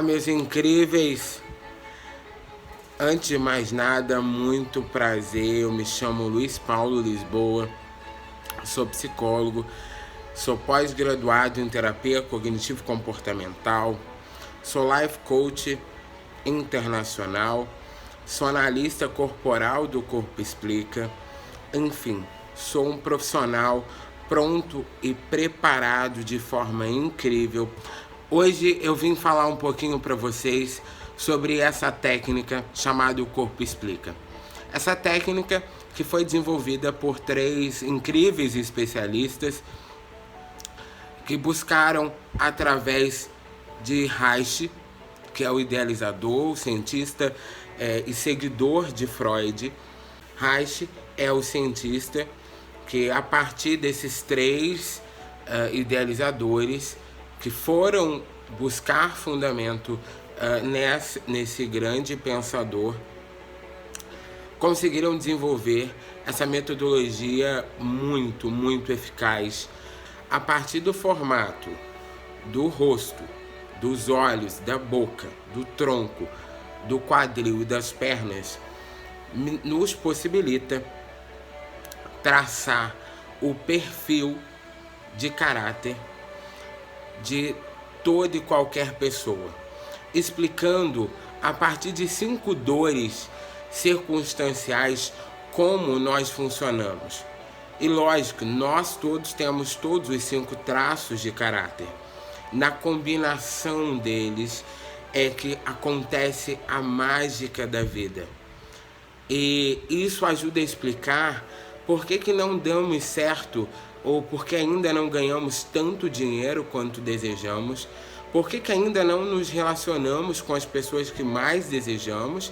Olá, meus incríveis! Antes de mais nada, muito prazer. Eu me chamo Luiz Paulo Lisboa, sou psicólogo, sou pós-graduado em terapia cognitivo-comportamental, sou life coach internacional, sou analista corporal do Corpo Explica, enfim, sou um profissional pronto e preparado de forma incrível. Hoje eu vim falar um pouquinho para vocês sobre essa técnica chamada o Corpo Explica. Essa técnica que foi desenvolvida por 3 incríveis especialistas que buscaram através de Reich, que é o idealizador, o cientista e seguidor de Freud. Reich é o cientista que, a partir desses 3 idealizadores que foram buscar fundamento nesse grande pensador, conseguiram desenvolver essa metodologia muito eficaz a partir do formato do rosto, dos olhos, da boca, do tronco, do quadril e das pernas. Nos possibilita traçar o perfil de caráter de toda e qualquer pessoa, explicando a partir de 5 dores circunstanciais como nós funcionamos. E lógico, nós todos temos todos os 5 traços de caráter. Na combinação deles é que acontece a mágica da vida. E isso ajuda a explicar por que não damos certo, ou porque ainda não ganhamos tanto dinheiro quanto desejamos, porque ainda não nos relacionamos com as pessoas que mais desejamos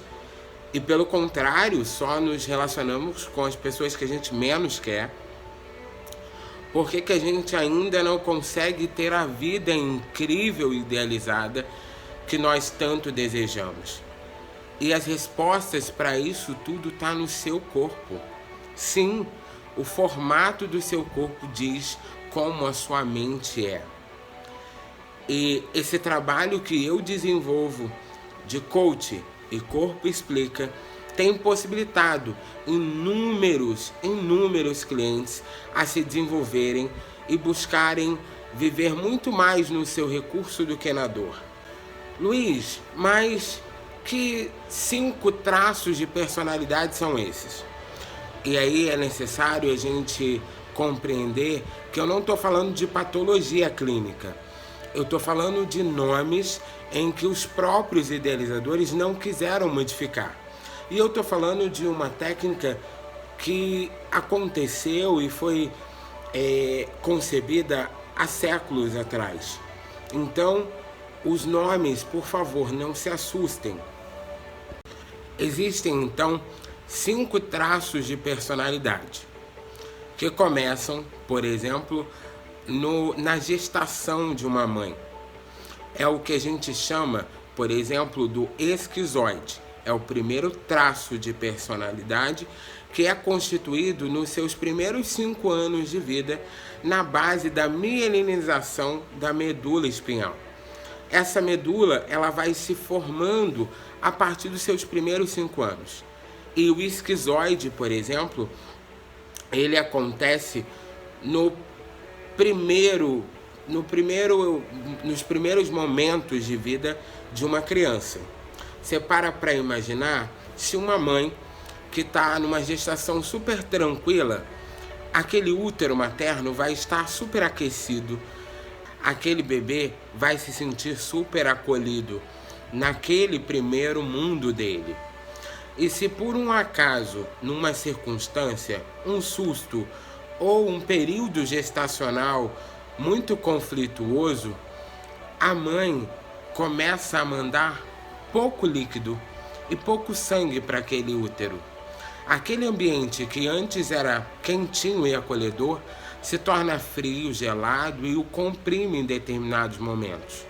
e, pelo contrário, só nos relacionamos com as pessoas que a gente menos quer, porque a gente ainda não consegue ter a vida incrível e idealizada que nós tanto desejamos. E as respostas para isso tudo está no seu corpo. Sim, o formato do seu corpo diz como a sua mente é. E esse trabalho que eu desenvolvo de coach e Corpo Explica tem possibilitado inúmeros clientes a se desenvolverem e buscarem viver muito mais no seu recurso do que na dor. Luiz, mas que 5 traços de personalidade são esses? E aí é necessário a gente compreender que eu não estou falando de patologia clínica. Eu estou falando de nomes em que os próprios idealizadores não quiseram modificar. E eu estou falando de uma técnica que aconteceu e foi concebida há séculos atrás. Então, os nomes, por favor, não se assustem. Existem, então, 5 traços de personalidade que começam, por exemplo, na gestação de uma mãe. É o que a gente chama, por exemplo, do esquizoide. É o primeiro traço de personalidade que é constituído nos seus primeiros 5 anos de vida na base da mielinização da medula espinhal. Essa medula ela vai se formando a partir dos seus primeiros 5 anos. E o esquizoide, por exemplo, ele acontece nos primeiros momentos de vida de uma criança. Você para imaginar se uma mãe que está numa gestação super tranquila, aquele útero materno vai estar super aquecido, aquele bebê vai se sentir super acolhido naquele primeiro mundo dele. E se por um acaso, numa circunstância, um susto ou um período gestacional muito conflituoso, a mãe começa a mandar pouco líquido e pouco sangue para aquele útero. Aquele ambiente que antes era quentinho e acolhedor se torna frio, gelado e o comprime em determinados momentos.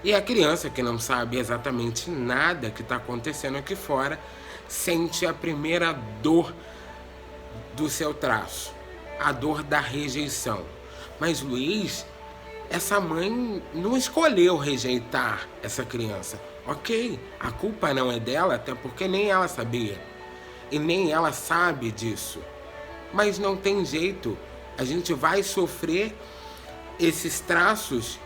E a criança, que não sabe exatamente nada que está acontecendo aqui fora, sente a primeira dor do seu traço, a dor da rejeição. Mas Luiz, essa mãe não escolheu rejeitar essa criança. Ok, a culpa não é dela, até porque nem ela sabia. E nem ela sabe disso. Mas não tem jeito, a gente vai sofrer esses traços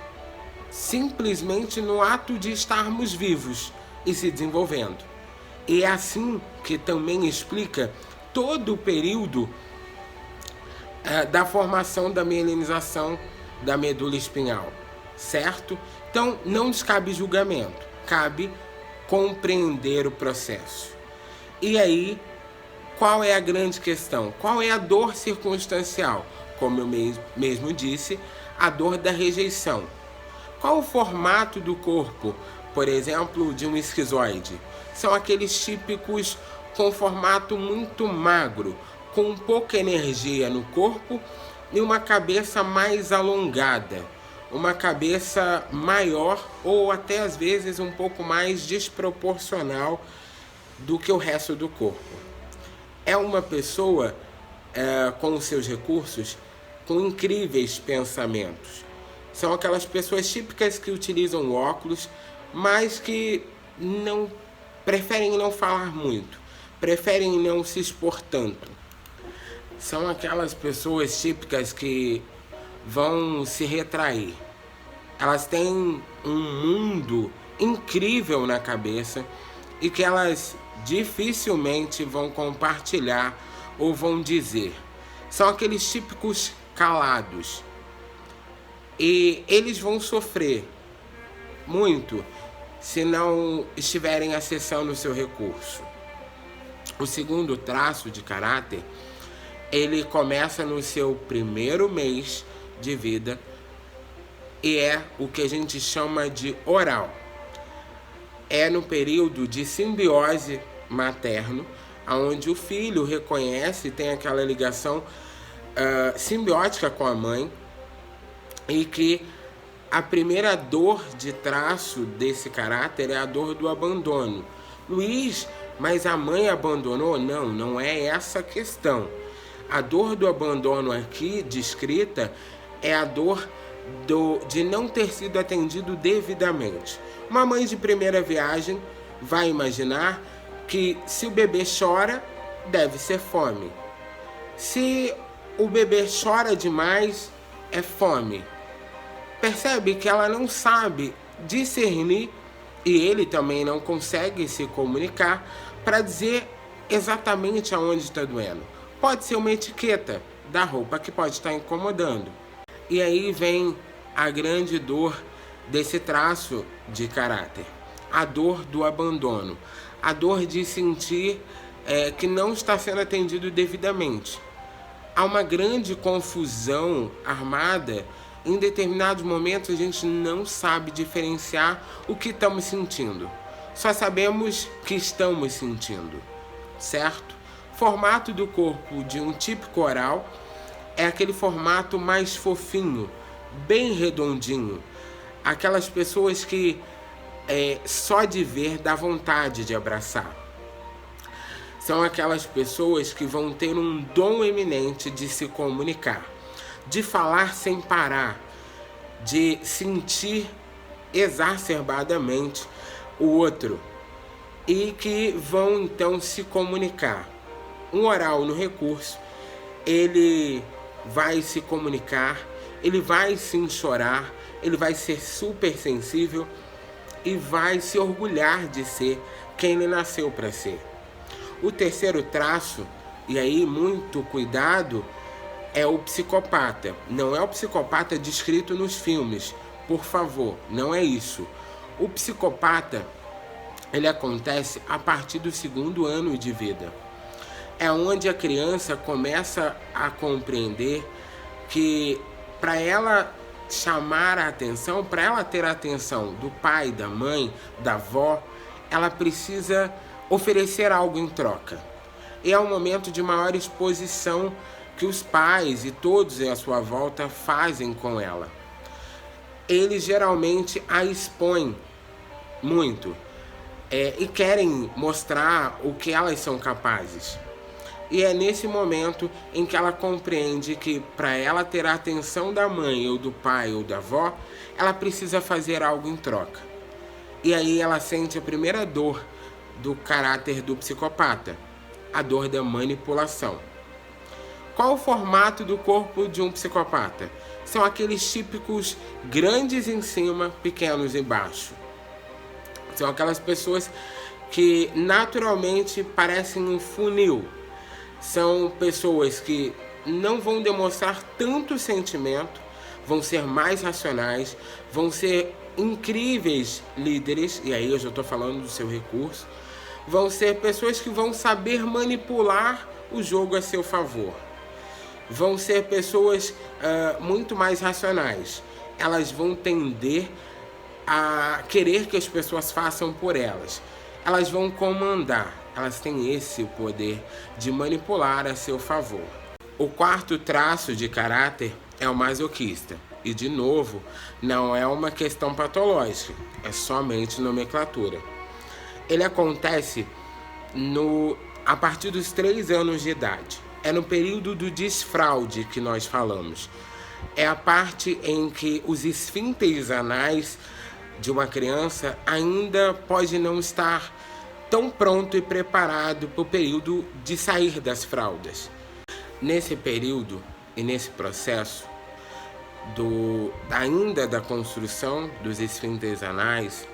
simplesmente no ato de estarmos vivos e se desenvolvendo. E é assim que também explica todo o período da formação da mielinização da medula espinhal, certo? Então não nos cabe julgamento, cabe compreender o processo. E aí, qual é a grande questão? Qual é a dor circunstancial? Como eu mesmo disse, a dor da rejeição. Qual o formato do corpo, por exemplo, de um esquizoide? São aqueles típicos com formato muito magro, com pouca energia no corpo e uma cabeça mais alongada, uma cabeça maior ou até às vezes um pouco mais desproporcional do que o resto do corpo. É uma pessoa com os seus recursos, com incríveis pensamentos. São aquelas pessoas típicas que utilizam óculos, mas que preferem não falar muito, preferem não se expor tanto. São aquelas pessoas típicas que vão se retrair. Elas têm um mundo incrível na cabeça e que elas dificilmente vão compartilhar ou vão dizer. São aqueles típicos calados. E eles vão sofrer muito se não estiverem acessando o seu recurso. O segundo traço de caráter, ele começa no seu primeiro mês de vida e é o que a gente chama de oral. É no período de simbiose materno, onde o filho reconhece e tem aquela ligação simbiótica com a mãe, e que a primeira dor de traço desse caráter é a dor do abandono. Luiz, mas a mãe abandonou? Não, não é essa a questão. A dor do abandono aqui descrita é a dor de não ter sido atendido devidamente. Uma mãe de primeira viagem vai imaginar que se o bebê chora, deve ser fome. Se o bebê chora demais, é fome. Percebe que ela não sabe discernir e ele também não consegue se comunicar para dizer exatamente aonde está doendo. Pode ser uma etiqueta da roupa que pode estar incomodando. E aí vem a grande dor desse traço de caráter. A dor do abandono. A dor de sentir que não está sendo atendido devidamente. Há uma grande confusão armada. Em determinados momentos a gente não sabe diferenciar o que estamos sentindo. Só sabemos que estamos sentindo, certo? Formato do corpo de um típico oral é aquele formato mais fofinho, bem redondinho. Aquelas pessoas que só de ver dá vontade de abraçar. São aquelas pessoas que vão ter um dom eminente de se comunicar, de falar sem parar, de sentir exacerbadamente o outro e que vão então se comunicar. Um oral no recurso, ele vai se comunicar, ele vai sim chorar, ele vai ser super sensível e vai se orgulhar de ser quem ele nasceu para ser. O terceiro traço, e aí muito cuidado, é o psicopata. Não é o psicopata descrito nos filmes, por favor, não é isso. O psicopata, ele acontece a partir do segundo ano de vida. É onde a criança começa a compreender que para ela chamar a atenção, para ela ter a atenção do pai, da mãe, da avó, ela precisa oferecer algo em troca. E é um momento de maior exposição que os pais e todos à sua volta fazem com ela. Eles geralmente a expõem muito e querem mostrar o que elas são capazes. E é nesse momento em que ela compreende que para ela ter a atenção da mãe ou do pai ou da avó, ela precisa fazer algo em troca. E aí ela sente a primeira dor do caráter do psicopata, a dor da manipulação. Qual o formato do corpo de um psicopata? São aqueles típicos grandes em cima, pequenos embaixo. São aquelas pessoas que naturalmente parecem um funil. São pessoas que não vão demonstrar tanto sentimento, vão ser mais racionais, vão ser incríveis líderes, e aí eu já estou falando do seu recurso, vão ser pessoas que vão saber manipular o jogo a seu favor. Vão ser pessoas muito mais racionais. Elas vão tender a querer que as pessoas façam por elas. Elas vão comandar. Elas têm esse poder de manipular a seu favor. O quarto traço de caráter é o masoquista. E, de novo, não é uma questão patológica. É somente nomenclatura. Ele acontece a partir dos 3 anos de idade. É no período do desfraude que nós falamos. É a parte em que os esfínteres anais de uma criança ainda pode não estar tão pronto e preparado para o período de sair das fraldas. Nesse período e nesse processo ainda da construção dos esfínteres anais,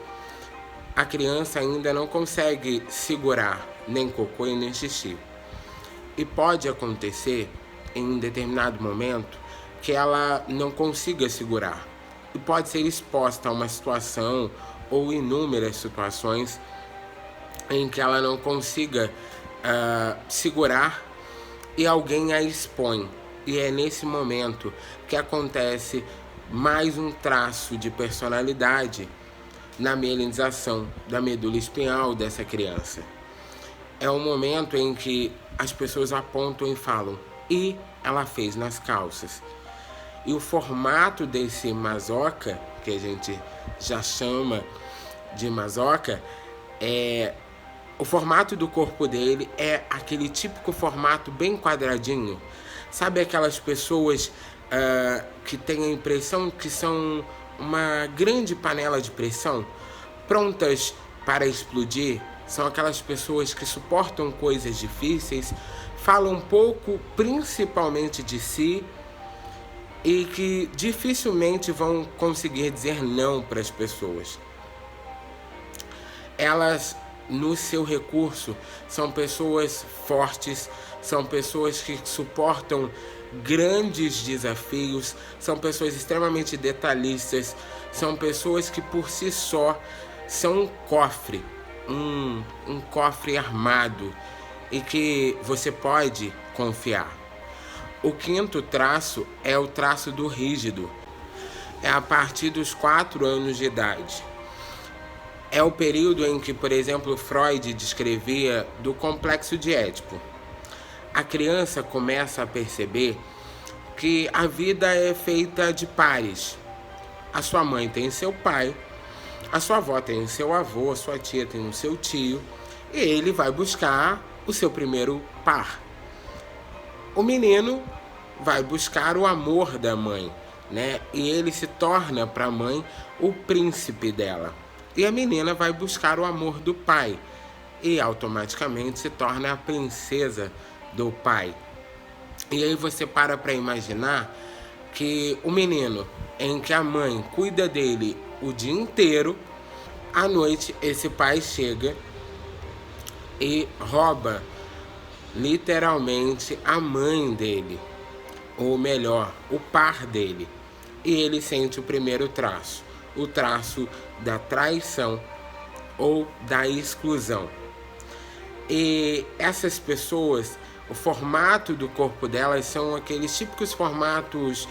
a criança ainda não consegue segurar nem cocô e nem xixi. E pode acontecer, em um determinado momento, que ela não consiga segurar. E pode ser exposta a uma situação ou inúmeras situações em que ela não consiga segurar e alguém a expõe. E é nesse momento que acontece mais um traço de personalidade na mielinização da medula espinhal dessa criança. É um momento em que as pessoas apontam e falam: e ela fez nas calças. E o formato desse masoca, que a gente já chama de masoca, o formato do corpo dele é aquele típico formato bem quadradinho. Sabe aquelas pessoas que têm a impressão que são uma grande panela de pressão, prontas para explodir? São aquelas pessoas que suportam coisas difíceis, falam pouco, principalmente de si, e que dificilmente vão conseguir dizer não para as pessoas. Elas, no seu recurso, são pessoas fortes, são pessoas que suportam grandes desafios, são pessoas extremamente detalhistas, são pessoas que por si só são um cofre, um cofre armado e que você pode confiar. O quinto traço é o traço do rígido. É a partir dos 4 anos de idade. É o período em que, por exemplo, Freud descrevia do complexo de Édipo. A criança começa a perceber que a vida é feita de pares. A sua mãe tem seu pai, a sua avó tem seu avô, a sua tia tem o seu tio, e ele vai buscar o seu primeiro par. O menino vai buscar o amor da mãe, né? E ele se torna para a mãe o príncipe dela. E a menina vai buscar o amor do pai e automaticamente se torna a princesa do pai. E aí você para imaginar que o menino, em que a mãe cuida dele o dia inteiro, à noite esse pai chega e rouba literalmente a mãe dele, ou melhor, o par dele. E ele sente o primeiro traço, o traço da traição ou da exclusão. E essas pessoas, o formato do corpo delas são aqueles típicos formatos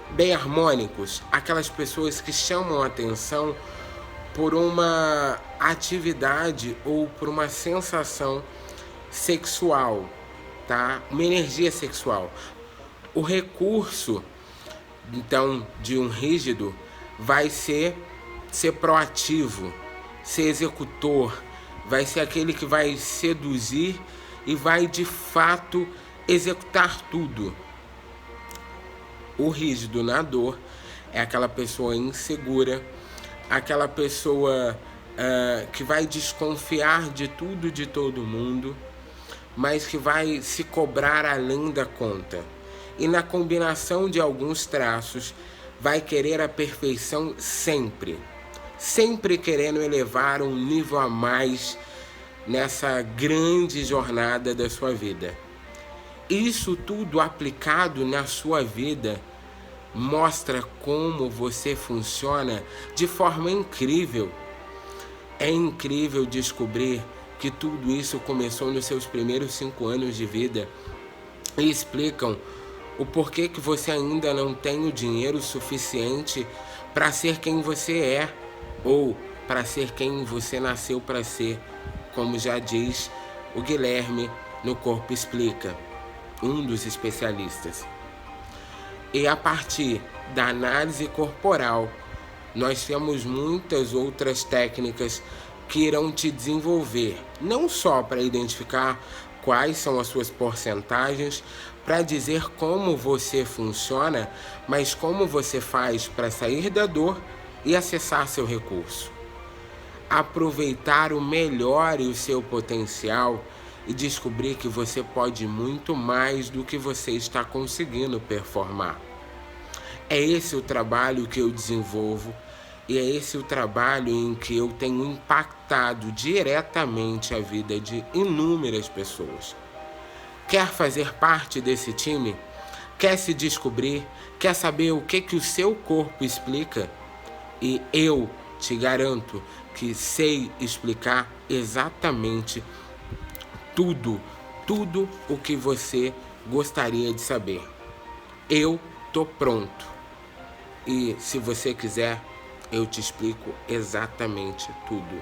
bem harmônicos, aquelas pessoas que chamam a atenção por uma atividade ou por uma sensação sexual, tá? Uma energia sexual. O recurso, então, de um rígido vai ser proativo, ser executor, vai ser aquele que vai seduzir e vai de fato executar tudo. O rígido na dor é aquela pessoa insegura, aquela pessoa que vai desconfiar de tudo e de todo mundo, mas que vai se cobrar além da conta. E na combinação de alguns traços, vai querer a perfeição sempre. Sempre querendo elevar um nível a mais nessa grande jornada da sua vida. Isso tudo aplicado na sua vida mostra como você funciona de forma incrível. É incrível descobrir que tudo isso começou nos seus primeiros 5 anos de vida e explicam o porquê que você ainda não tem o dinheiro suficiente para ser quem você é ou para ser quem você nasceu para ser, como já diz o Guilherme no Corpo Explica, um dos especialistas. E a partir da análise corporal, nós temos muitas outras técnicas que irão te desenvolver, não só para identificar quais são as suas porcentagens, para dizer como você funciona, mas como você faz para sair da dor e acessar seu recurso. Aproveitar o melhor e o seu potencial e descobrir que você pode muito mais do que você está conseguindo performar. É esse o trabalho que eu desenvolvo e é esse o trabalho em que eu tenho impactado diretamente a vida de inúmeras pessoas. Quer fazer parte desse time? Quer se descobrir? Quer saber o que o seu corpo explica? E eu te garanto que sei explicar exatamente tudo o que você gostaria de saber. Eu tô pronto. E se você quiser, eu te explico exatamente tudo.